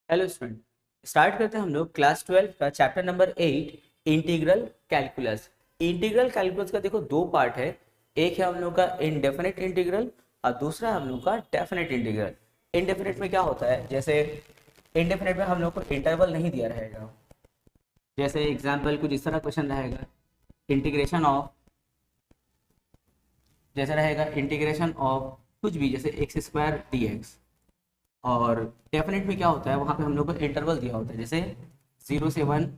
Hello student. Start करते हैं हम लोग क्लास 12 का chapter number 8 integral calculus. Integral calculus का देखो दो पार्ट है। एक है हम लोग का इनडेफिनेट इंटीग्रल और दूसरा हम लोग का डेफिनेट इंटीग्रल। इनडेफिनेट में क्या होता है, जैसे इनडेफिनेट में हम लोग को इंटरवल नहीं दिया रहेगा। जैसे एग्जाम्पल कुछ इस तरह क्वेश्चन रहेगा, इंटीग्रेशन ऑफ, जैसे रहेगा इंटीग्रेशन ऑफ कुछ भी, जैसे एक्स स्क्वायर डी एक्स। और डेफिनेट में क्या होता है, वहाँ पे हम लोग को इंटरवल दिया होता है, जैसे 0 से 1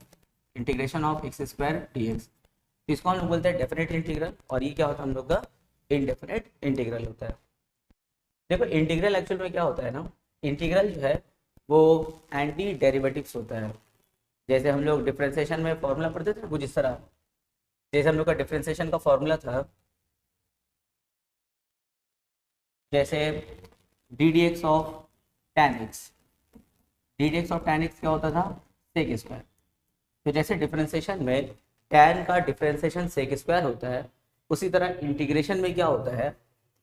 integration of x square D x. तो इसको हम लोग बोलते हैं डेफिनेट इंटीग्रल, और ये क्या होता है हम लोग का इनडेफिनेट इंटीग्रल होता है। देखो इंटीग्रल एक्चुअल में क्या होता है ना, इंटीग्रल जो है वो एंटी डेरिवेटिव्स होता है। जैसे हम लोग डिफ्रेंसिएशन में फॉर्मूला पढ़ते थे ना कुछ इस तरह, जैसे हम लोग का डिफ्रेंसिएशन का फॉर्मूला था, जैसे D D x of ten x. D D x of ten x क्या होता था, सेक स्क्वायर। तो जैसे डिफरेंशिएशन में tan का डिफरेंशिएशन सेक स्क्वायर होता है, उसी तरह इंटीग्रेशन में क्या होता है,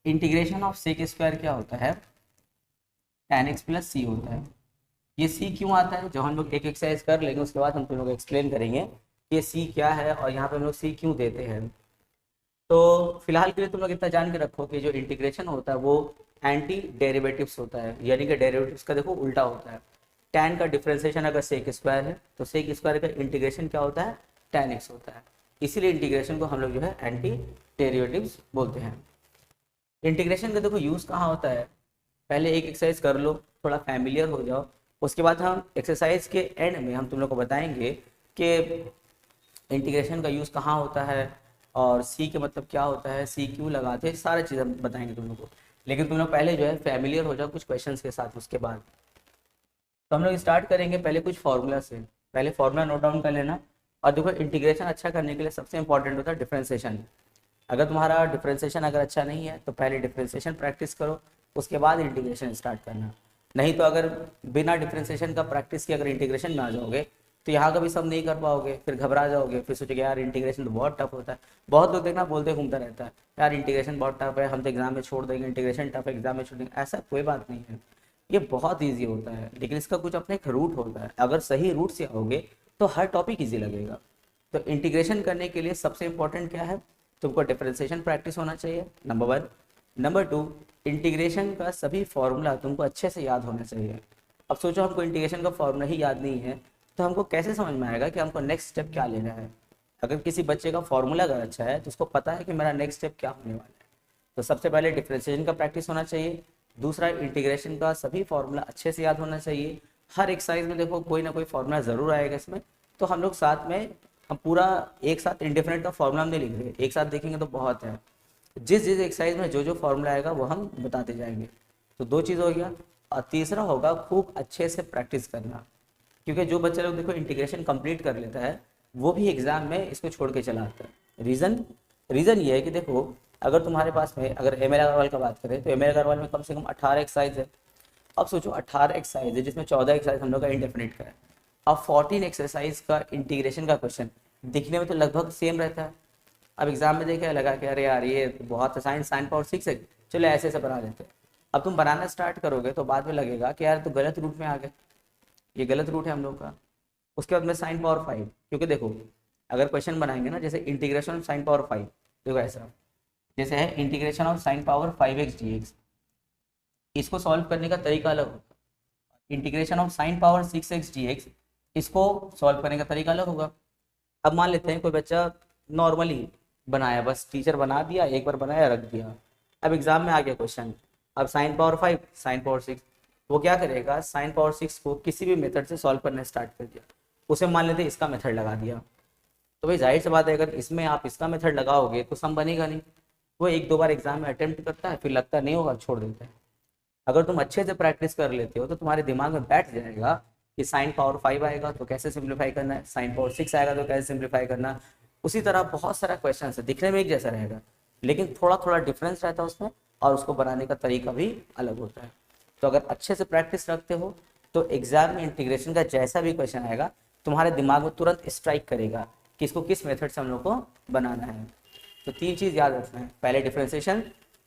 इंटीग्रेशन ऑफ सेक स्क्वायर क्या होता है, tan x प्लस सी होता है। ये सी क्यों आता है, जब हम लोग एक एक्सरसाइज कर लेंगे उसके बाद हम तुम लोग एक्सप्लेन करेंगे कि ये सी क्या है और यहाँ पे हम लोग सी क्यों देते हैं। तो फिलहाल के लिए तुम लोग इतना जान के रखो कि जो इंटीग्रेशन होता है वो एंटी डेरिवेटिव्स होता है, यानी कि डेरिवेटिव्स का देखो उल्टा होता है। tan का डिफरेंशिएशन अगर सेक स्क्वायर है तो सेक स्क्वायर का इंटीग्रेशन क्या होता है, tan x होता है। इसीलिए इंटीग्रेशन को हम लोग जो है एंटी डेरिवेटिव्स बोलते हैं। इंटीग्रेशन का देखो यूज़ कहाँ होता है, पहले एक एक्सरसाइज कर लो, थोड़ा फैमिलियर हो जाओ, उसके बाद हम एक्सरसाइज के एंड में हम तुम लोग को बताएंगे कि इंटीग्रेशन का यूज़ कहाँ होता है और सी के मतलब क्या होता है, सी क्यों लगाते हैं, सारी चीज़ें बताएंगे तुम लोग को। लेकिन तुम लोग पहले जो है फैमिलियर हो जाओ कुछ क्वेश्चंस के साथ। उसके बाद तो हम लोग स्टार्ट करेंगे पहले कुछ फार्मूला से। पहले फार्मूला नोट डाउन कर लेना। और देखो इंटीग्रेशन अच्छा करने के लिए सबसे इंपॉर्टेंट होता है डिफरेंशिएशन। अगर तुम्हारा डिफरेंशिएशन अगर अच्छा नहीं है तो पहले डिफरेंशिएशन प्रैक्टिस करो, उसके बाद इंटीग्रेशन स्टार्ट करना। नहीं तो अगर बिना डिफरेंशिएशन का प्रैक्टिस किए अगर इंटीग्रेशन में आ जाओगे तो यहाँ का भी सब नहीं कर पाओगे, फिर घबरा जाओगे, फिर सोचोगे यार इंटीग्रेशन तो बहुत टफ होता है। बहुत लोग देखना बोलते घूमता रहता है यार इंटीग्रेशन बहुत टफ है, हम तो एग्जाम में छोड़ देंगे, इंटीग्रेशन टफ है एग्जाम में छोड़ देंगे। ऐसा कोई बात नहीं है, ये बहुत ईजी होता है, लेकिन इसका कुछ अपने एक रूट होता है। अगर सही रूट से आओगे तो हर टॉपिक ईजी लगेगा। तो इंटीग्रेशन करने के लिए सबसे इंपॉर्टेंट क्या है, तुमको डिफरेंशिएशन प्रैक्टिस होना चाहिए, नंबर 1। नंबर 2, इंटीग्रेशन का सभी फॉर्मूला तुमको अच्छे से याद होना चाहिए। अब सोचो हमको इंटीग्रेशन का फॉर्मूला ही याद नहीं है तो हमको कैसे समझ में आएगा कि हमको नेक्स्ट स्टेप क्या लेना है। अगर किसी बच्चे का फॉर्मूला अगर अच्छा है तो उसको पता है कि मेरा नेक्स्ट स्टेप क्या होने वाला है। तो सबसे पहले डिफरेंशिएशन का प्रैक्टिस होना चाहिए। दूसरा, इंटीग्रेशन का सभी फॉर्मूला अच्छे से याद होना चाहिए। हर एक्सरसाइज में देखो कोई ना कोई फॉर्मूला ज़रूर आएगा इसमें, तो हम लोग साथ में हम पूरा एक साथ इंडेफिनेट का फॉर्मूला हम नहीं लिख रहे, एक साथ देखेंगे तो बहुत है। जिस जिस एक्सरसाइज में जो जो फॉर्मूला आएगा वो हम बताते जाएंगे। तो दो चीज़ हो गया। और तीसरा होगा खूब अच्छे से प्रैक्टिस करना, क्योंकि जो बच्चा लोग देखो इंटीग्रेशन कंप्लीट कर लेता है वो भी एग्जाम में इसको छोड़ के चला आता है। रीज़न ये है कि देखो अगर तुम्हारे पास में अगर एम एल अग्रवाल का बात करें तो एम एल अग्रवाल में कम से कम 18 एक्सरसाइज है। अब सोचो 18 एक्सरसाइज है जिसमें 14 एक्सरसाइज हम लोग का इंडेफिनिट का है। अब 14 एक्सरसाइज का इंटीग्रेशन का क्वेश्चन दिखने में तो लगभग सेम रहता है। अब एग्जाम में देखे लगा कि अरे यार ये तो बहुत साइंस साइन पावर 6 है, चलो ऐसे ऐसे बना लेते हैं। अब तुम बनाना स्टार्ट करोगे तो बाद में लगेगा कि यार तो गलत रूट में आ गए, ये गलत रूट है हम लोग का। उसके बाद में साइन पावर 5, क्योंकि देखो अगर क्वेश्चन बनाएंगे ना जैसे इंटीग्रेशन ऑफ साइन पावर 5, देखो ऐसा जैसे है integration of sine power 5x dx, इसको सॉल्व करने का तरीका अलग होगा। Integration of sine power 6x dx, इसको सॉल्व करने का तरीका अलग होगा। अब मान लेते हैं कोई बच्चा नॉर्मली बनाया, बस टीचर बना दिया, एक बार बनाया रख दिया। अब एग्जाम में आ गया क्वेश्चन, अब साइन पावर 5 साइन पावर 6, वो क्या करेगा, साइन पावर 6 को किसी भी मेथड से सॉल्व करना स्टार्ट कर दिया। उसे मान लेते इसका मेथड लगा दिया, तो भाई जाहिर सी बात है अगर इसमें आप इसका मेथड लगाओगे तो सम बनेगा नहीं। वो एक दो बार एग्जाम में अटेम्प्ट करता है, फिर लगता नहीं होगा छोड़ देता है। अगर तुम अच्छे से प्रैक्टिस कर लेते हो तो तुम्हारे दिमाग में बैठ जाएगा कि साइन पावर 5 आएगा तो कैसे सिंप्लीफाई करना है, साइन पावर 6 आएगा तो कैसे सिंप्लीफाई करना है। उसी तरह बहुत सारा क्वेश्चन है, दिखने में एक जैसा रहेगा लेकिन थोड़ा थोड़ा डिफरेंस रहता है उसमें, और उसको बनाने का तरीका भी अलग होता है। तो अगर अच्छे से प्रैक्टिस रखते हो तो एग्जाम में इंटीग्रेशन का जैसा भी क्वेश्चन आएगा तुम्हारे दिमाग में तुरंत स्ट्राइक करेगा कि इसको किस मेथड से हम लोग को बनाना है। तो तीन चीज़ याद रखना है, पहले डिफरेंशिएशन,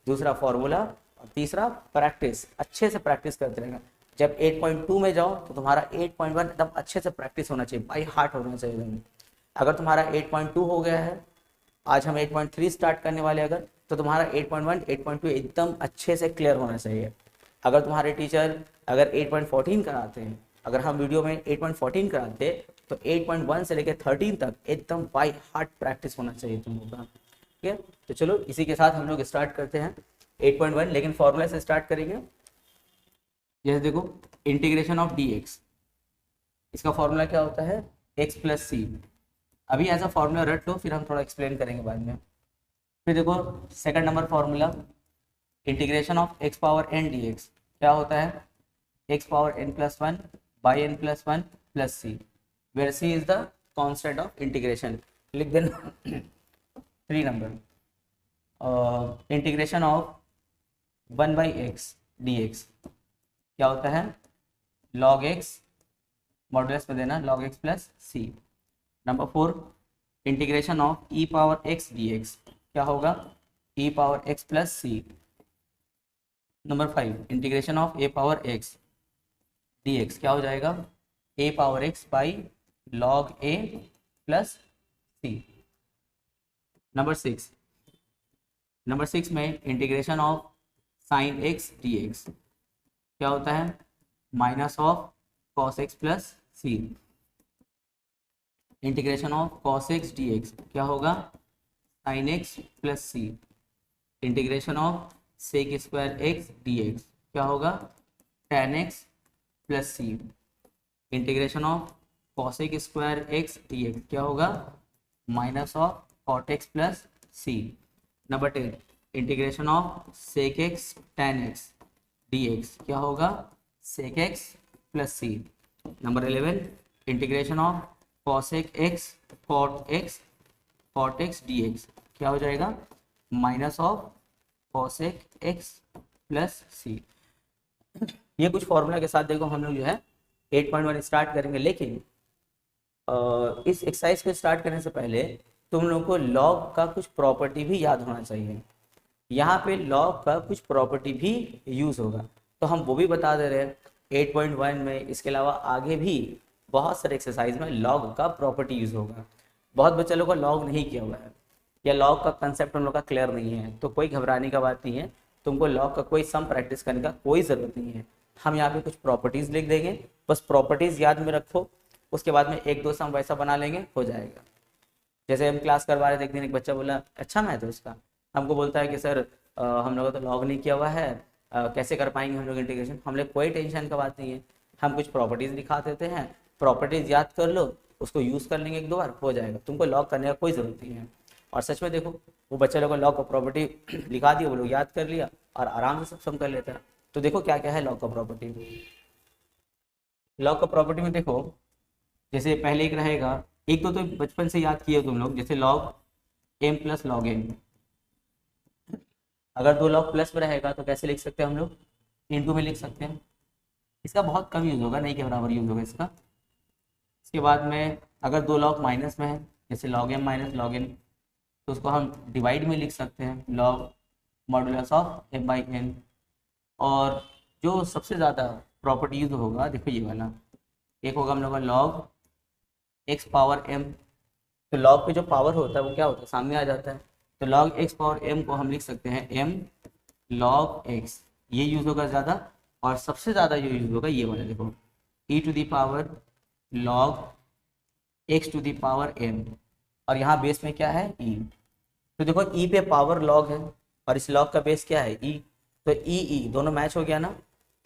दूसरा फॉर्मूला, और तीसरा प्रैक्टिस। अच्छे से प्रैक्टिस करते रहेगा। जब 8.2 में जाओ तो तुम्हारा 8.1 एकदम अच्छे से प्रैक्टिस होना चाहिए, बाई हार्ट होना चाहिए तुम्हें। अगर तुम्हारा 8.2 हो गया है, आज हम 8.3 स्टार्ट करने वाले अगर, तो तुम्हारा 8.1 8.2 एकदम अच्छे से क्लियर होना चाहिए। अगर तुम्हारे टीचर अगर 8.14 कराते हैं, अगर हम वीडियो में 8.14 कराते तो 8.1 से लेकर 13 तक एकदम बाई हार्ट प्रैक्टिस होना चाहिए तुम लोग का। ठीक है, तो चलो इसी के साथ हम लोग स्टार्ट करते हैं 8.1, लेकिन फॉर्मूला से स्टार्ट करेंगे। जैसे देखो इंटीग्रेशन ऑफ dx, इसका फॉर्मूला क्या होता है, x प्लस सी। अभी ऐसा फॉर्मूला रट लो, फिर हम थोड़ा एक्सप्लेन करेंगे बाद में। फिर देखो second number formula, integration of x power n dx, क्या होता है, x power n plus one by n plus one plus C, where C is the constant of integration. लिख देना 3 number, integration of 1 by x dx क्या होता है, log x, modulus में देना log x plus C. Number 4, integration of e power x dx क्या होगा, e power x plus C. Number 5, integration of a power x dx क्या हो जाएगा, a power x by log a plus C. Number 6 में integration of sine x dx क्या होता है, minus of cos x plus C. Integration of cos x dx क्या होगा, sine x plus C. Integration of sec square x dx क्या होगा, tan x plus C. Integration of cosec square x dx क्या होगा, minus of cot x plus C. Number 10, integration of sec x tan x dx क्या होगा, sec x plus C. Number 11, integration of cosec x cot x dx क्या हो जाएगा, minus of cosec x plus C. ये कुछ formula के साथ देखो हम लोग जो है 8.1 स्टार्ट करेंगे, लेकिन इस एक्सरसाइज को स्टार्ट करने से पहले तुम लोग को लॉग का कुछ प्रॉपर्टी भी याद होना चाहिए। यहाँ पे लॉग का कुछ प्रॉपर्टी भी यूज़ होगा, तो हम वो भी बता दे रहे हैं 8.1 में। इसके अलावा आगे भी बहुत सारे एक्सरसाइज में लॉग का प्रॉपर्टी यूज़ होगा। बहुत बच्चे लोग का लॉग नहीं किया हुआ है या लॉग का कंसेप्ट उन लोग का क्लियर नहीं है, तो कोई घबराने का बात नहीं है। तुमको लॉग का कोई सम प्रैक्टिस करने का कोई ज़रूरत नहीं है। हम यहाँ पे कुछ प्रॉपर्टीज़ लिख देंगे, बस प्रॉपर्टीज़ याद में रखो, उसके बाद में 1-2 सम वैसा बना लेंगे, हो जाएगा। जैसे हम क्लास करवा रहे थे, एक दिन एक बच्चा बोला अच्छा मैथ है उसका, हमको बोलता है कि सर हम लोगों तो लॉग नहीं किया हुआ है, कैसे कर पाएंगे हम लोग इंटीग्रेशन। हम लोग कोई टेंशन का बात नहीं है, हम कुछ प्रॉपर्टीज़ दिखा देते हैं, प्रॉपर्टीज़ याद कर लो, उसको यूज़ कर लेंगे 1-2 बार, हो जाएगा। तुमको लॉग करने का कोई ज़रूरत नहीं है। और सच में देखो वो बच्चे लोग को लॉग का प्रॉपर्टी लिखा दिया, वो लोग याद कर लिया और आराम से सब सम कर लेता है। तो देखो क्या क्या है लॉग का प्रॉपर्टी। लॉग का प्रॉपर्टी में देखो, जैसे पहले एक रहेगा, एक तो बचपन से याद किए तुम लोग, जैसे log m plus log m. अगर 2 लॉग प्लस में रहेगा तो कैसे लिख सकते हैं हम लोग, इनटू में लिख सकते हैं। इसका बहुत कम यूज़ होगा, नहीं के बराबर यूज़ होगा इसका। इसके बाद में अगर 2 लॉग माइनस में है, जैसे log m minus log n, तो उसको हम डिवाइड में लिख सकते हैं, log modulus of m by n. और जो सबसे ज़्यादा प्रॉपर्टी यूज होगा, देखो ये वाला एक होगा हम लोग का लॉग एक्स पावर एम। तो लॉग पे जो पावर होता है वो क्या होता है, सामने आ जाता है। तो लॉग एक्स पावर एम को हम लिख सकते हैं एम लॉग एक्स, ये यूज़ होगा ज़्यादा। और सबसे ज़्यादा जो यूज़ होगा ये वाला, देखो e to the power log x to the power m, और यहाँ बेस में क्या है ई। तो देखो ई पे पावर लॉग है और इस लॉग का बेस क्या है ई, तो ई दोनों मैच हो गया ना।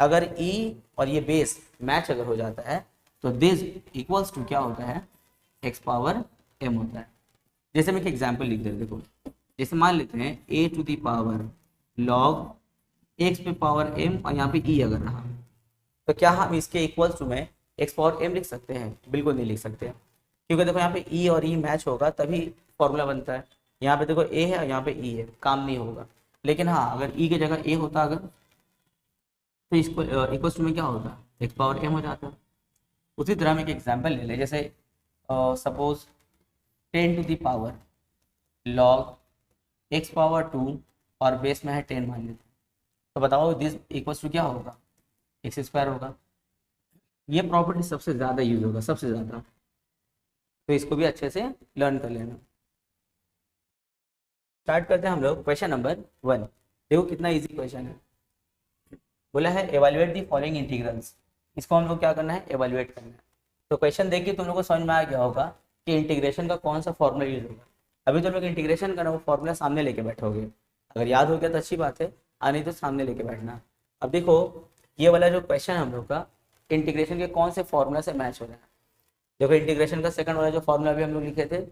अगर ई और ये बेस मैच अगर हो जाता है तो दिस इक्वल्स टू क्या होता है, एक्स पावर एम होता है। जैसे मैं एक एग्जांपल लिख देते, देखो जैसे मान लेते हैं a to the power log x पे पावर एम और यहाँ पे ई अगर रहा, तो क्या हम इसके इक्वल्स टू में एक्स पावर एम लिख सकते हैं, बिल्कुल नहीं लिख सकते हैं। क्योंकि देखो यहाँ पे ई और ई मैच होगा तभी फॉर्मूला बनता है। यहाँ पे देखो ए है और यहाँ पे ई है, काम नहीं होगा। लेकिन हाँ अगर ई की जगह ए होता अगर, तो इसको इक्वल्स टू में क्या होता, एक्स पावर एम हो जाता। उसी तरह में एक एग्जांपल ले ले, जैसे suppose 10 to the power log x power 2 और बेस में है 10 मान लेते, तो बताओ दिस इक्वल्स टू क्या होगा, एक्स स्क्वायर होगा। ये प्रॉपर्टी सबसे ज़्यादा यूज होगा, सबसे ज़्यादा, तो इसको भी अच्छे से लर्न कर लेना। स्टार्ट करते हैं हम लोग क्वेश्चन नंबर 1। देखो कितना इजी क्वेश्चन है। बोला है एवेलुएट दी फॉलोइंग इंटीग्रल्स। इसको हम लोग क्या करना है, एवेलुएट करना है। तो क्वेश्चन देख के तुम लोग को समझ में आ गया होगा कि इंटीग्रेशन का कौन सा फॉर्मूला यूज होगा। अभी तुम लोग इंटीग्रेशन करना, वो फॉर्मूला सामने लेके बैठोगे। अगर याद हो गया तो अच्छी बात है, नहीं तो सामने लेके बैठना। अब देखो ये वाला जो क्वेश्चन है हम लोग का, इंटीग्रेशन के कौन से फॉर्मूला से मैच हो रहा है। देखो इंटीग्रेशन का सेकंड वाला जो फॉर्मूला भी हम लोग लिखे थे,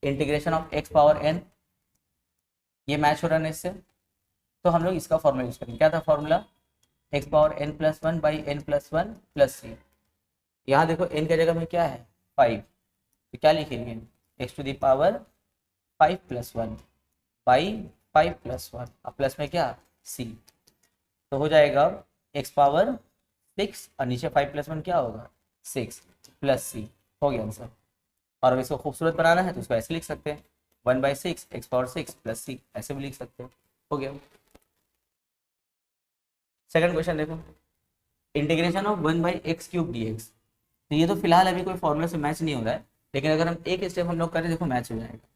integration of x power n, ये मैच हो रहा है ना इससे। तो हम लोग इसका फॉर्मूला यूज करेंगे। क्या था formula, x power n plus one by n plus one plus C. यहाँ देखो एन की जगह में क्या है, 5, तो क्या लिखेंगे, x to the power 5 plus one by 5 plus one, अब प्लस में क्या, सी। तो हो जाएगा एक्स पावर 6 और नीचे 5 प्लस वन क्या होगा, 6 प्लस सी। हो गया आंसर। और अब इसको खूबसूरत बनाना है तो इसको ऐसे लिख सकते हैं, 1/6 एक्स पावर 6 प्लस सी, ऐसे भी लिख सकते हैं। हो गया। सेकंड क्वेश्चन देखो, integration of 1/x cube D x. तो ये तो फिलहाल अभी कोई फॉर्मूला से मैच नहीं हो रहा है, लेकिन अगर हम एक स्टेप हम लोग करें, देखो मैच हो जाएगा।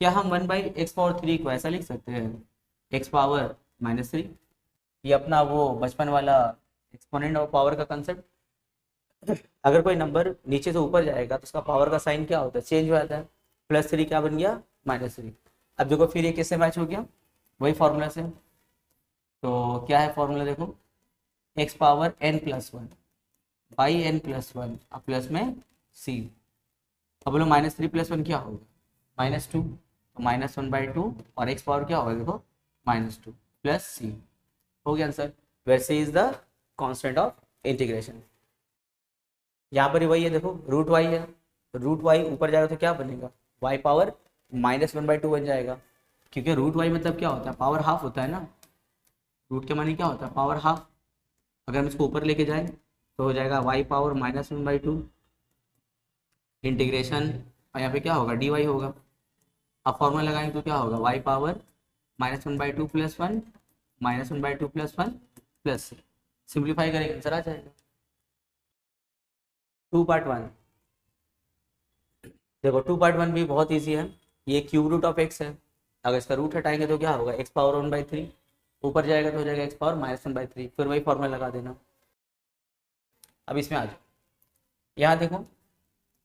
क्या हम 1/x⁻³ को ऐसा लिख सकते हैं, x⁻³ ये अपना वो बचपन वाला एक्सपोनेंट ऑफ पावर का कंसेप्ट। अगर कोई नंबर नीचे से ऊपर जाएगा तो उसका पावर का साइन क्या होता है, चेंज हो जाता है। +3 क्या बन गया, -3। अब देखो फिर ये किससे मैच हो गया, वही फॉर्मूला से। तो क्या है फॉर्मूला, देखो x power n plus one by n plus one, अब प्लस में c। अब बोलो -3 प्लस वन क्या होगा, -2, तो -1/2 और एक्स पावर क्या होगा, देखो -2 प्लस सी। हो गया answer, where C is the constant of integration. यहाँ पर ही वही है, देखो रूट वाई है, रूट वाई ऊपर जाएगा तो क्या बनेगा, वाई पावर -1/2 बन जाएगा। क्योंकि रूट वाई मतलब क्या होता है, पावर हाफ होता है ना। रूट के माने क्या होता है, पावर हाफ। अगर हम इसको ऊपर लेके जाएं तो हो जाएगा वाई पावर -1/2 इंटीग्रेशन, और यहाँ पे क्या होगा, डी वाई होगा। अब फॉर्मूला लगाएंगे तो क्या होगा, y power -1/2 plus one -1/2 plus one plus, simplify करेंगे आंसर आ जाएगा। 2 पार्ट 1 देखो, 2 पार्ट 1 भी बहुत ईजी है। ये क्यूब रूट ऑफ एक्स है, अगर इसका रूट हटाएंगे तो क्या होगा, एक्स पावर 1/3, ऊपर जाएगा तो हो जाएगा एक्स पावर -1/3, फिर वही फॉर्मूला लगा देना। अब इसमें आ जाओ, यहाँ देखो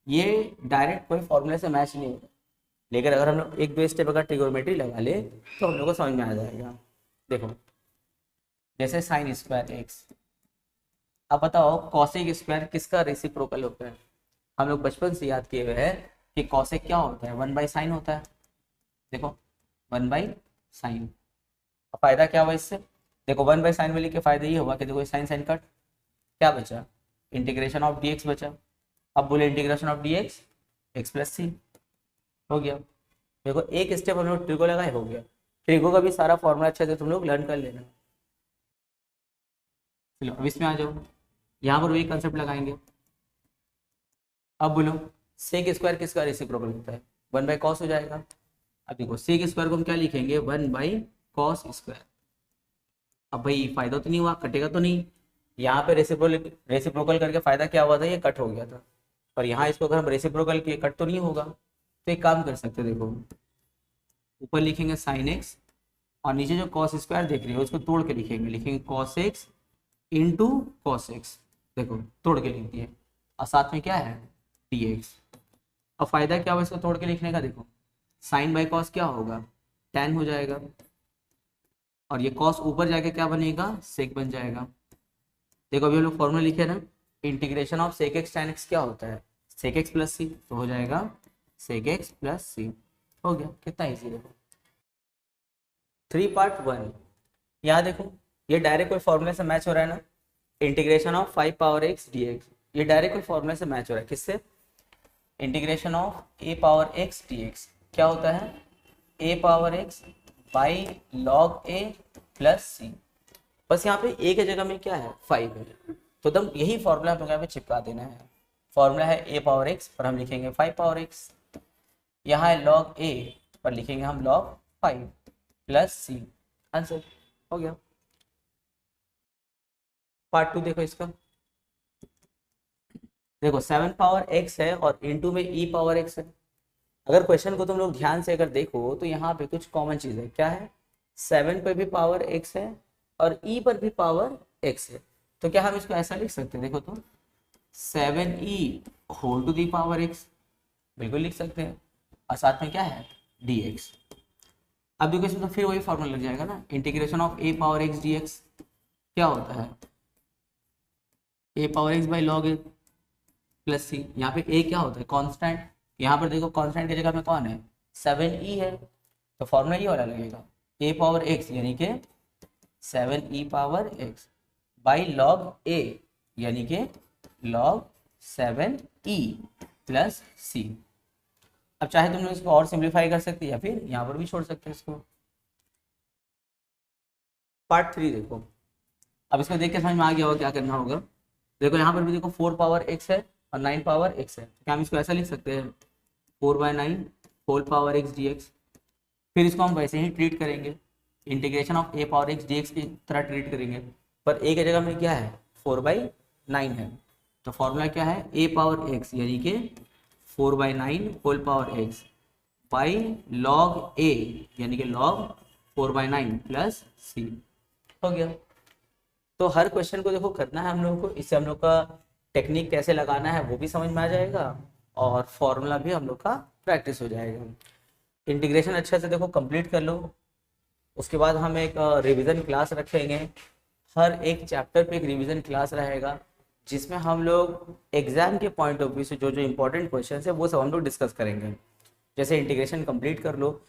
ये डायरेक्ट कोई फॉर्मूले से मैच नहीं होगा, लेकिन अगर हम लोग एक दो स्टेप अगर ट्रिगोनोमेट्री लगा ले तो हम लोग को समझ में आ जाएगा। देखो जैसे साइन स्क्वायर एक्स, अब बताओ कॉसेक स्क्वायर किसका रेसिप्रोकल होता है। हम लोग बचपन से याद किए हुए हैं कि कॉसेक क्या होता है, 1/sin होता है। देखो 1/sin, अब फायदा क्या हुआ इससे, देखो 1/sin में लिख के फायदा ये हुआ कि देखो साइन साइन कट, क्या बचा, इंटीग्रेशन ऑफ डी एक्स बचा। अब बोले integration of d x, x plus C. हो गया। देखो एक स्टेप हम लोग ट्रिगो लगाए, हो गया। ट्रिगो का भी सारा फॉर्मूला अच्छे से तुम लोग लर्न कर लेना। चलो अब इसमें आ जाओ, यहाँ पर वही कंसेप्ट लगाएंगे। अब बोलो सेक स्क्वायर किसका रेसिप्रोकल होता है, 1/cos हो जाएगा। अब देखो सेक स्क्वायर को हम क्या लिखेंगे, 1/cos स्क्वायर। अब भाई फायदा तो नहीं हुआ, कटेगा तो नहीं। यहाँ पे रेसिप्रोकल करके फायदा क्या हुआ था, ये कट हो गया था। पर यहाँ इसको अगर हम रेसिप्रोकल किए, कट तो नहीं होगा। तो एक काम कर सकते, देखो ऊपर लिखेंगे साइन एक्स, और नीचे जो कॉस स्क्वायर देख रही है उसको तोड़ के लिखेंगे, लिखेंगे cos x into cos x. देखो तोड़ के लिख दिए, और साथ में क्या है, डी एक्स। अब फायदा क्या हुआ इसको तोड़ के लिखने का, देखो साइन बाई कॉस क्या होगा, tan हो जाएगा, और ये कॉस ऊपर जाके क्या बनेगा, सेक बन जाएगा। देखो अभी हम लोग फॉर्मूला लिखे ना, integration of sec x tan x क्या होता है, सेक एक्स प्लस सी, तो हो जाएगा सेक एक्स प्लस सी। हो गया, कितना इजी। देखो 3 पार्ट 1, यहाँ देखो ये डायरेक्ट कोई फॉर्मूले से मैच हो रहा है ना, integration of 5 power x d x, ये डायरेक्ट कोई फॉर्मूले से मैच हो रहा है, किससे, integration of a power x d x क्या होता है, a power x by log a plus C. बस यहाँ पे ए की जगह में क्या है, 5 है, तो एकदम यही फॉर्मूला हम लोग यहाँ पे चिपका देना है। फॉर्मूला है ए पावर एक्स पर हम लिखेंगे 5 पावर एक्स, यहाँ है लॉग ए पर लिखेंगे हम लॉग 5 प्लस सी। आंसर हो गया। पार्ट 2 देखो इसका, देखो 7 पावर x है और इनटू में e पावर x है। अगर क्वेश्चन को तुम लोग ध्यान से अगर देखो तो यहाँ पे कुछ कॉमन चीज है, क्या है, 7 पर भी पावर x है और e पर भी पावर x है। तो क्या हम इसको ऐसा लिख सकते हैं, देखो तो 7e whole to the power x, बिल्कुल लिख सकते हैं, और साथ में क्या है dx। अब देखो इसमें तो फिर वही फॉर्मूला लग जाएगा ना, integration of a power x dx क्या होता है, a power x by log a plus C. यहाँ पे a क्या होता है, कांस्टेंट, यहाँ पर देखो कांस्टेंट की जगह में कौन है, 7e है, तो फॉर्मूला ये वाला लगेगा, a पावर x यानी कि 7e power x by log a यानी कि लॉग 7e प्लस c। अब चाहे तुम लोग इसको और सिंप्लीफाई कर सकते हैं या फिर यहाँ पर भी छोड़ सकते हैं इसको। पार्ट 3 देखो, अब इसको देख के समझ में आ गया होगा क्या करना होगा। देखो यहाँ पर भी देखो 4 पावर x है और 9 पावर x है, तो क्या हम इसको ऐसा लिख सकते हैं 4/9 होल पावर x dx। फिर इसको हम वैसे ही ट्रीट करेंगे, integration of a power x dx की तरह ट्रीट करेंगे, पर a की जगह में क्या है 4/9 है, तो फॉर्मूला क्या है a पावर x यानी कि 4/9 whole power x by log a यानी कि लॉग 4/9 प्लस c। हो गया। तो हर क्वेश्चन को देखो करना है हम लोगों को, इससे हम लोग का टेक्निक कैसे लगाना है वो भी समझ में आ जाएगा और फॉर्मूला भी हम लोग का प्रैक्टिस हो जाएगा। इंटीग्रेशन अच्छे से देखो कंप्लीट कर लो, उसके बाद हम एक रिवीजन क्लास रखेंगे, हर एक चैप्टर पे एक रिवीजन क्लास रहेगा जिसमें हम लोग एग्जाम के पॉइंट ऑफ व्यू से जो जो इम्पोर्टेंट क्वेश्चन है वो सब हम लोग डिस्कस करेंगे। जैसे इंटीग्रेशन कंप्लीट कर लो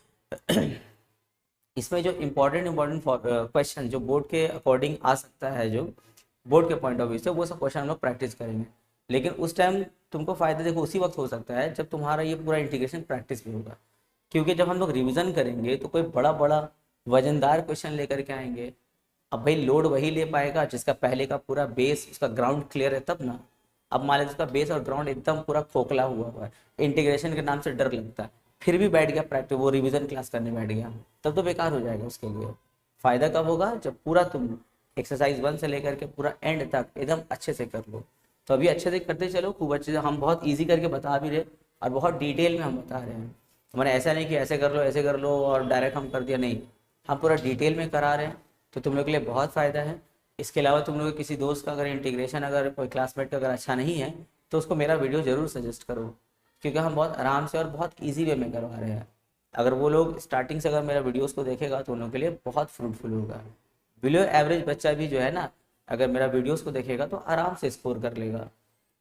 इसमें जो इम्पोर्टेंट क्वेश्चन जो बोर्ड के अकॉर्डिंग आ सकता है, जो बोर्ड के पॉइंट ऑफ व्यू से, वो सब क्वेश्चन हम लोग प्रैक्टिस करेंगे। लेकिन उस टाइम तुमको फायदा देखो उसी वक्त हो सकता है जब तुम्हारा ये पूरा इंटीग्रेशन प्रैक्टिस भी होगा, क्योंकि जब हम लोग रिवीजन करेंगे तो कोई बड़ा बड़ा वजनदार क्वेश्चन लेकर के आएंगे, अब भाई लोड वही ले पाएगा जिसका पहले का पूरा बेस, उसका ग्राउंड क्लियर है तब ना। अब मान लीजिए उसका बेस और ग्राउंड एकदम पूरा खोखला हुआ है, इंटीग्रेशन के नाम से डर लगता है, फिर भी बैठ गया प्रैक्टिस, वो रिवीजन क्लास करने बैठ गया, तब तो बेकार हो जाएगा उसके लिए। फायदा कब होगा, जब पूरा तुम एक्सरसाइज 1 से लेकर के पूरा एंड तक एकदम अच्छे से कर लो। तो अभी अच्छे से करते चलो, खूब अच्छे से, हम बहुत ईजी करके बता भी रहे और बहुत डिटेल में हम बता रहे हैं। हमारे ऐसा नहीं कि ऐसे कर लो और डायरेक्ट हम कर दिया, नहीं, हम पूरा डिटेल में करा रहे हैं, तो तुम लोग के लिए बहुत फ़ायदा है। इसके अलावा तुम लोग किसी दोस्त का अगर इंटीग्रेशन, अगर कोई क्लासमेट का अगर अच्छा नहीं है तो उसको मेरा वीडियो ज़रूर सजेस्ट करो, क्योंकि हम बहुत आराम से और बहुत ईजी वे में करवा रहे हैं। अगर वो लोग स्टार्टिंग से अगर मेरा वीडियोस को देखेगा तो उन लोगों के लिए बहुत फ्रूटफुल होगा। बिलो एवरेज बच्चा भी जो है ना, अगर मेरा वीडियोस को देखेगा तो आराम से स्कोर कर लेगा,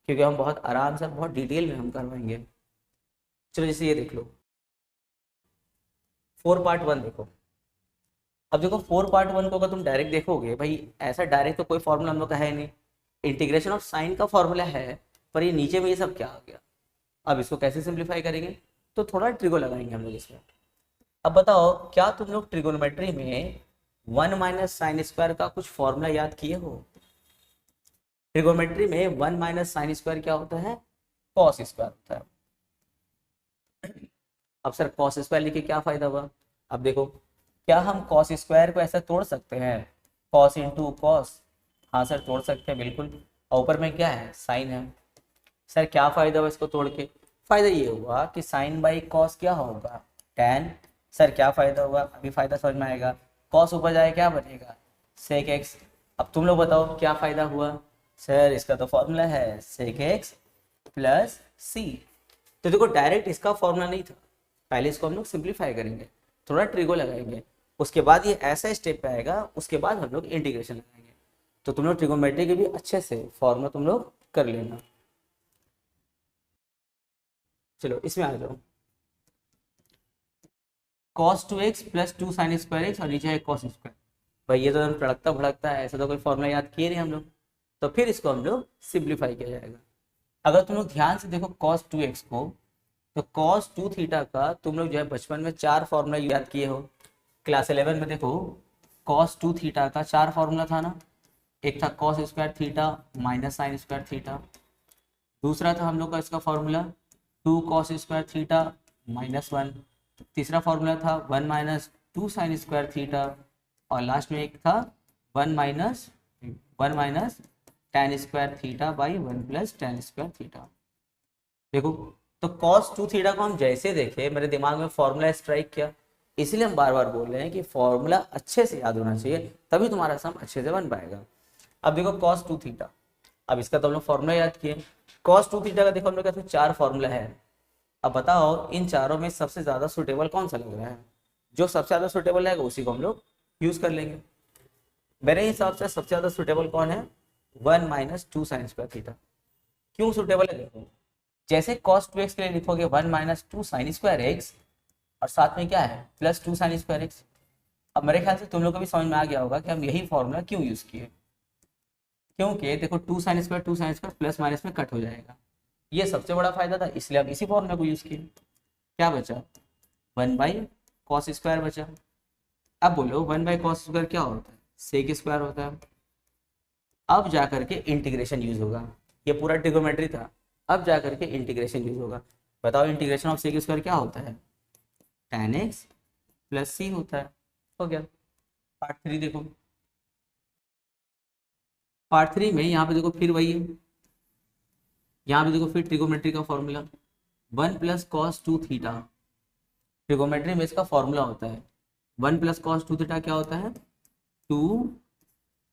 क्योंकि हम बहुत आराम से बहुत डिटेल में हम करवाएंगे। चलो जैसे ये देख लो 4 पार्ट 1 देखो। अब देखो 4 पार्ट 1 को अगर तुम डायरेक्ट देखोगे, भाई ऐसा डायरेक्ट तो कोई फॉर्मूला हम लोग का है नहीं, इंटीग्रेशन ऑफ साइन का फॉर्मूला है, पर ये नीचे में ये सब क्या आ गया। अब इसको कैसे सिंप्लीफाई करेंगे, तो थोड़ा ट्रिगो लगाएंगे हम लोग इसमें। अब बताओ क्या तुम लोग ट्रिगोनोमेट्री में 1 माइनस साइन स्क्वायर का कुछ फॉर्मूला याद किए हो। ट्रिगोनोमेट्री में 1 माइनस साइन स्क्वायर क्या होता है, कॉस स्क्वायर होता है। अब सर कॉस स्क्वायर लिखे क्या फायदा हुआ, अब देखो क्या हम कॉस स्क्वायर को ऐसा तोड़ सकते हैं, कॉस इंटू कॉस, हाँ सर तोड़ सकते हैं बिल्कुल, और ऊपर में क्या है साइन है। सर क्या फायदा हुआ इसको तोड़ के, फायदा ये हुआ कि साइन बाई कॉस क्या होगा tan। सर क्या फायदा हुआ, अभी फायदा समझ में आएगा, कॉस ऊपर जाए क्या बनेगा सेक एक्स। अब तुम लोग बताओ क्या फायदा हुआ, सर इसका तो फॉर्मूला है सेक एक्स प्लस सी। तो देखो डायरेक्ट इसका फॉर्मूला नहीं था, पहले इसको हम लोग सिंप्लीफाई करेंगे, थोड़ा ट्रिगो लगाएंगे, उसके बाद ये ऐसा स्टेप पे आएगा, उसके बाद हम लोग इंटीग्रेशन लगाएंगे। तो तुम लोग ट्रिगोनोमेट्री के भी अच्छे से फॉर्मूला तुम लोग कर लेना। चलो इसमें आ जाओ, cos 2x plus 2 sine square x और नीचे है cos स्क्वायर। भाई ये तो एकदम तड़कता भड़कता है, ऐसा तो कोई फॉर्मूला याद किए नहीं हम लोग, तो फिर इसको हम लोग सिंप्लीफाई किया जाएगा। अगर तुम लोग ध्यान से देखो cos 2x को, तो cos 2 थीटा का तुम लोग जो है बचपन में 4 फॉर्मूला याद किए हो। क्लास 11 में देखो cos 2 थीटा का 4 फॉर्मूला था ना, एक था cos square theta minus sine square theta, दूसरा था हम लोग का इसका फॉर्मूला 2 cos स्क्वायर थीटा -1, तीसरा फॉर्मूला था 1 माइनस 2 साइन स्क्वायर थीटा, और लास्ट में एक था 1 minus 1 minus ten square theta by 1 plus ten square theta. देखो तो cos 2 थीटा को हम जैसे देखे मेरे दिमाग में फॉर्मूला स्ट्राइक किया, इसलिए हम बार बार बोल रहे हैं कि फॉर्मूला अच्छे से याद होना चाहिए, तभी तुम्हारा सम अच्छे से बन पाएगा। अब देखो cos 2 थीटा, अब इसका तो हम लोग फॉर्मूला याद किए। cos 2 थीटा का देखो हम लोग कहते हैं 4 फॉर्मूला है। अब बताओ इन चारों में सबसे ज्यादा सुटेबल कौन सा लग रहा है? जो सबसे ज्यादा सुटेबल रहेगा उसी को हम लोग यूज कर लेंगे। मेरे हिसाब से सबसे ज्यादा सुटेबल कौन है? 1 minus two sine square theta. क्यों सुटेबल है? देखो जैसे cos 2x के लिए लिखोगे 1 minus two sine square x, और साथ में क्या है plus two sine square x. अब मेरे ख्याल से तुम लोग को भी समझ में आ गया होगा कि हम यही फॉर्मूला क्यों यूज किए, क्योंकि देखो two sine square plus minus में कट हो जाएगा, ये सबसे बड़ा फायदा था, इसलिए हम इसी फॉर्मूला को यूज किए। क्या बचा? 1 बाई कॉस स्क्वायर बचा। अब बोलो 1 बाई कॉस स्क्वायर क्या होता है? सेक स्क्वायर होता है। अब जाकर के इंटीग्रेशन यूज होगा, ये पूरा ट्रिगोमेट्री था, अब जाकर के इंटीग्रेशन यूज होगा। बताओ इंटीग्रेशन ऑफ सेक स्क्वायर क्या होता है? tan x प्लस सी होता है। हो गया। पार्ट 3 देखो, पार्ट 3 में यहाँ पे देखो फिर वही है, यहाँ पे देखो फिर ट्रिगोमेट्री का formula 1 plus cos 2 theta. Trigonometry में इसका फॉर्मूला होता है 1 प्लस कॉस 2 थीटा क्या होता है? 2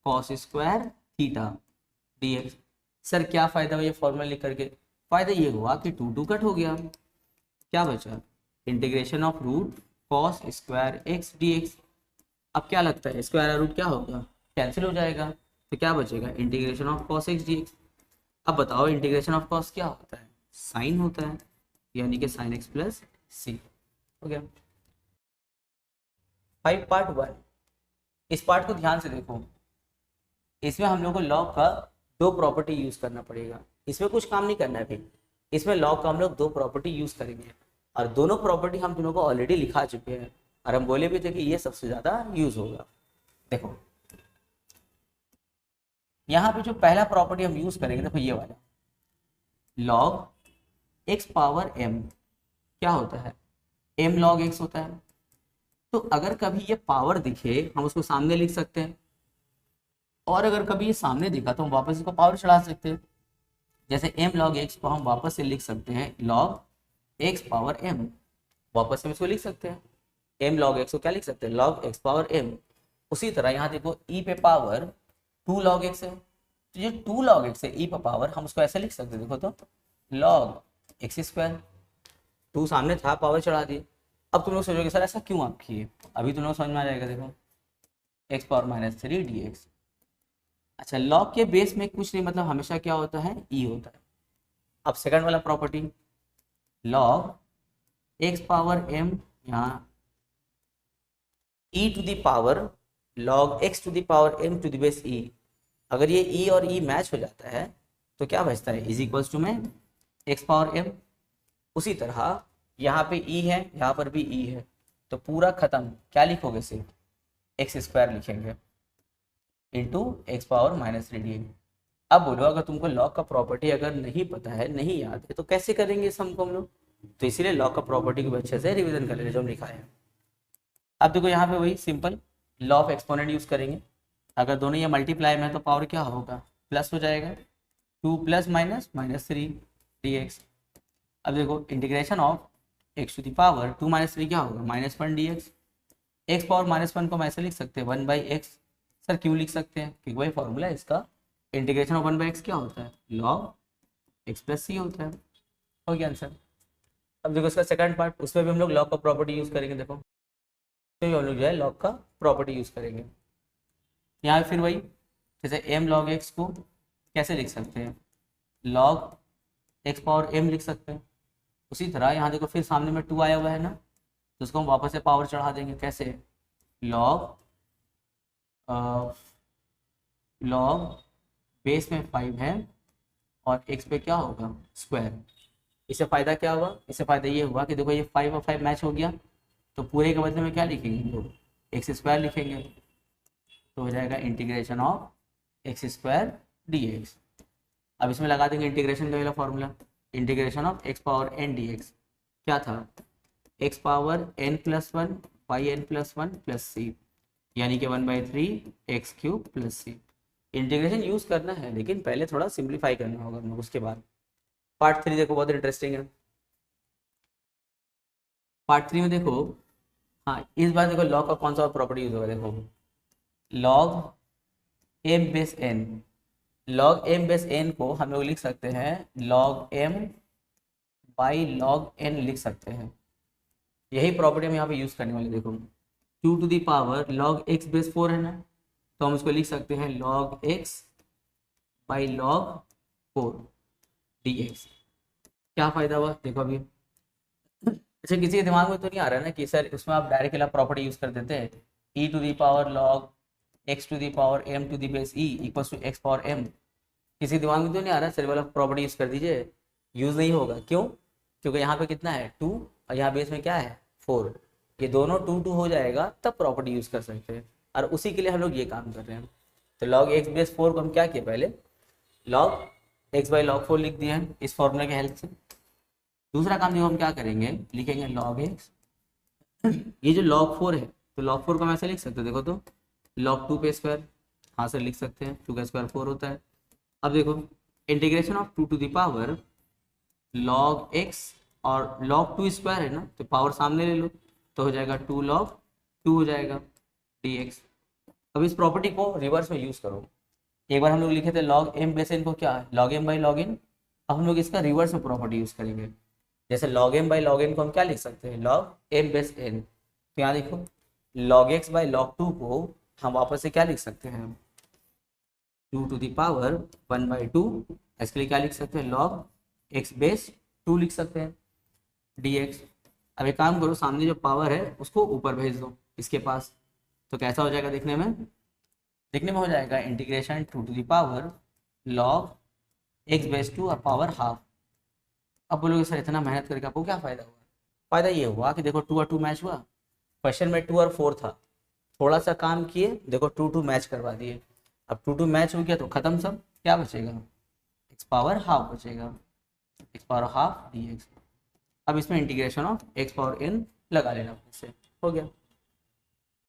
cos square theta dx। Sir क्या फायदा हुआ ये फॉर्मूला लिख करके? फायदा ये हुआ कि 2 कट हो गया, क्या बचा? Integration of root cos square x dx। अब क्या लगता है स्क्वायर रूट क्या होगा? कैंसिल हो जाएगा, तो क्या बचेगा? Integration of cos x dx। अब बताओ इंटीग्रेशन ऑफ कॉस क्या होता है? साइन होता है, यानी कि साइन एक्स प्लस सी। हो गया। 5 पार्ट 1, इस पार्ट को ध्यान से देखो, इसमें हम लोग को लॉग का दो प्रॉपर्टी यूज करना पड़ेगा। इसमें कुछ काम नहीं करना है भाई, इसमें लॉग का हम लोग दो प्रॉपर्टी यूज करेंगे, और दोनों प्रॉपर्टी हम दोनों को ऑलरेडी लिखा चुके हैं, और हम बोले भी थे कि ये सबसे ज्यादा यूज होगा। देखो यहाँ पे जो पहला प्रॉपर्टी हम यूज करेंगे, देखो ये वाला लॉग एक्स पावर एम क्या होता है? एम लॉग एक्स होता है। तो अगर कभी ये पावर दिखे हम उसको सामने लिख सकते हैं, और अगर कभी ये सामने दिखा तो हम वापस इसको पावर चढ़ा सकते हैं। जैसे एम लॉग एक्स को हम वापस से लिख सकते हैं लॉग एक्स पावर एम, वापस से हम इसको लिख सकते हैं एम लॉग एक्स को क्या लिख सकते हैं? Log x power m. उसी तरह यहाँ देखो ई पे पावर 2 लॉग एक्स है, तो ये 2 लॉग एक्स है ई पे पावर, हम उसको ऐसे लिख सकते हैं, देखो तो लॉग एक्स स्क्वायर। 2 सामने था, पावर चढ़ा दी। अब तुम लोग सोचोगे सर ऐसा क्यों आप किए? अभी तुम लोग समझ में आ जाएगा। देखो x power minus 3 D x. अच्छा लॉग के बेस में कुछ नहीं, मतलब हमेशा क्या होता है? ई होता है। अब सेकंड वाला property log x power m, यहाँ e to the power log x to the power m to the base e. अगर ये ई और ई मैच हो जाता है तो क्या बचता है? इज इक्वल्स टू में एक्स पावर एम। उसी तरह यहाँ पे ई है, यहाँ पर भी ई है, तो पूरा खत्म। क्या लिखोगे? सिर्फ एक्स स्क्वायर लिखेंगे into x power minus 3 D. अब बोलो अगर तुमको लॉग का प्रॉपर्टी अगर नहीं पता है, नहीं याद है, तो कैसे करेंगे सम को हम लोग? तो इसीलिए लॉग का प्रॉपर्टी को अच्छे से रिवीजन कर लेंगे जो हम लिखा है। अब देखो यहाँ पे वही simple law of exponent use करेंगे। अगर दोनों ये मल्टीप्लाई में है तो पावर क्या होगा? प्लस हो जाएगा, 2 प्लस माइनस माइनस 3 dx। अब देखो integration of x to the power 2 minus 3 क्या होगा? Minus 1 dx। X power minus 1 को हम ऐसे लिख सकते हैं 1 बाई एक्स। सर क्यों लिख सकते हैं? क्योंकि वही फॉर्मूला है इसका, इंटीग्रेशन ऑफ 1 बाई एक्स क्या होता है? लॉग एक्स प्लस सी होता है। हो गया आंसर। अब देखो इसका सेकंड पार्ट, उसमें भी हम लोग लॉग का प्रॉपर्टी यूज करेंगे। देखो तो हम लोग जो है लॉग का प्रॉपर्टी यूज करेंगे। यहाँ फिर वही, जैसे एम लॉग एक्स को कैसे लिख सकते हैं? लॉग एक्स पावर एम लिख सकते हैं। उसी तरह यहाँ देखो फिर सामने में 2 आया हुआ है ना, तो उसको हम वापस से पावर चढ़ा देंगे। कैसे? लॉग लॉग बेस में 5 है और एक्स पे क्या होगा? स्क्वायर। इससे फायदा क्या हुआ? इससे फायदा ये हुआ कि देखो ये 5 और 5 मैच हो गया, तो पूरे के बदले में क्या लिखेंगे? लोग एक्स स्क्वायर लिखेंगे, तो हो जाएगा integration of x square dx। अब इसमें लगा देंगे इंटीग्रेशन का वाला formula, integration of x power n dx क्या था? X power n plus 1 by n plus 1 plus C, यानी कि 1/3 x cube plus C. Integration use करना है लेकिन पहले थोड़ा सिंप्लीफाई करना होगा हम लोग, उसके बाद। पार्ट 3 देखो, बहुत इंटरेस्टिंग है। पार्ट 3 में देखो, हाँ इस बार देखो लॉग का कौन सा प्रॉपर्टी यूज होगा, देखो log m base n. Log m base n को हम लोग लिख सकते हैं log m by log n लिख सकते हैं। यही प्रॉपर्टी हम यहाँ पे यूज करने वाले। देखो 2 to the power log x base 4 है ना, तो हम इसको लिख सकते हैं log x by log 4 d x. क्या फायदा हुआ देखो अभी। अच्छा किसी के दिमाग में तो नहीं आ रहा है ना कि सर उसमें आप डायरेक्ट वाला प्रॉपर्टी यूज कर देते हैं, e to the power log x to the power m to the base e equals to x power m. किसी दिमाग में तो नहीं आ रहा सर वाला प्रॉपर्टी यूज कर दीजिए, यूज नहीं होगा। क्यों? क्योंकि यहाँ पे कितना है 2 और यहाँ बेस में क्या है 4, ये दोनों 2 2 हो जाएगा तब प्रॉपर्टी यूज कर सकते हैं, और उसी के लिए हम लोग ये काम कर रहे हैं। तो लॉग एक्स बेस 4 को हम क्या किए, पहले लॉग एक्स बाई लॉग 4 लिख दिए हैं इस फॉर्मूले के हेल्प से। दूसरा काम जो हम क्या करेंगे, लिखेंगे लॉग एक्स, ये जो लॉग 4 है तो लॉग 4 को हम ऐसे लिख सकते हैं, देखो तो लॉग 2 पे स्क्वायर, हाँ सर लिख सकते हैं, 2 का स्क्वायर 4 होता है। अब देखो integration of 2 to the power log x, और लॉग 2 स्क्वायर है ना तो पावर सामने ले लो तो हो जाएगा 2 लॉग 2 हो जाएगा डी एक्स। अब इस प्रॉपर्टी को रिवर्स में यूज करो। एक बार हम लोग लिखे थे लॉग एम बेस एन को क्या है log m by log n, अब हम लोग इसका रिवर्स में प्रॉपर्टी यूज करेंगे। जैसे log m by log n को हम क्या लिख सकते हैं लॉग एम बेस एन, तो यहाँ देखो लॉग एक्स बाई लॉग 2 को हम वापस से क्या लिख सकते हैं 2 टू दी पावर 1/2, इसके लिए क्या लिख सकते हैं लॉग एक्स बेस 2 लिख सकते हैं डी एक्स। अब एक काम करो, सामने जो पावर है उसको ऊपर भेज दो इसके पास, तो कैसा हो जाएगा दिखने में, दिखने में हो जाएगा integration 2 to the power log x base 2 और पावर हाफ। अब बोलोगे सर इतना मेहनत करके आपको क्या फ़ायदा हुआ? फ़ायदा ये हुआ कि देखो 2 और 2 मैच हुआ, क्वेश्चन में 2 और 4 था, थोड़ा सा काम किए देखो 2 2 मैच करवा दिए। अब 2 2 मैच हो गया तो ख़त्म सब, क्या बचेगा एक्स पावर हाफ बचेगा, x power half d x. अब इसमें integration of x power n लगा लेना, इससे हो गया।